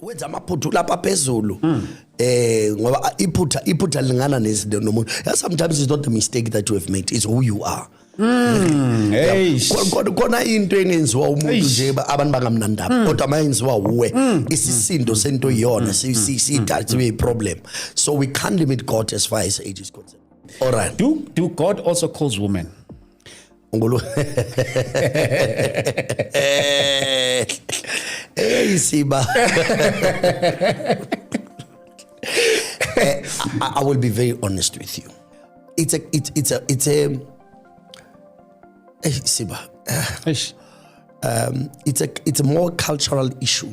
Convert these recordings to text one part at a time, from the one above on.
wenza amaphutha lapha phezulu ngoba iphutha lingana nezinto nomuntu. Sometimes it's not the mistake that you have made, it's who you are. Kona into engenziwa umuntu nje abantu bangamnandaba kodwa mayenziwa uwe isisindo sento yona sithathe a problem. So we can't limit God as far as age is concerned. All right. Do God also calls women? Siba. I will be very honest with you. It's a Siba. It's a more cultural issue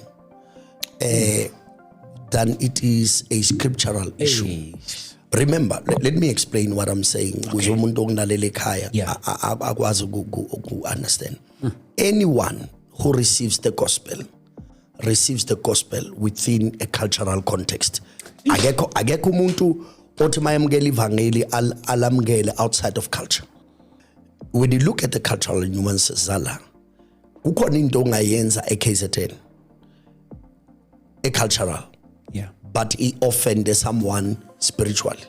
than it is a scriptural issue. Remember, let me explain what I'm saying. Understand. Anyone who receives the gospel within a cultural context. Agekho umuntu othi mayamukela ivangeli alamukele outside of culture. When you look at the cultural nuances zala, kukhona into ongayenza eKZN, a cultural, but it offends someone spiritually.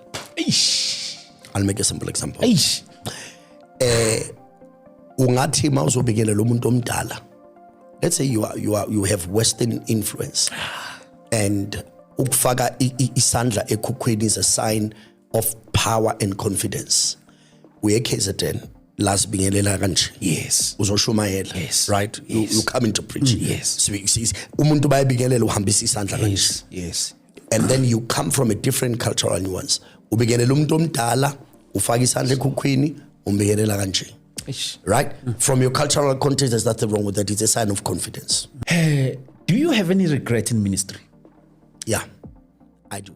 I'll make a simple example. Ungathi mawuzobikela lo muntu omdala. Let's say you have Western influence, and ukufaka isandla ekhukhwini is a sign of power and confidence. We KZN last bingelela kanje. Yes. Uzoshumayela. Yes. Right? Yes. You come into preaching. Yes. Umuntu bayibingelela uhambisa isandla Yes. kanje. Yes. And then you come from a different cultural nuance. Ubingelela umuntu omdala, ufaka isandla ekhukhwini, umbingelela kanje. Right? From your cultural context, there's nothing wrong with that. It's a sign of confidence. Do you have any regret in ministry? Yeah, I do.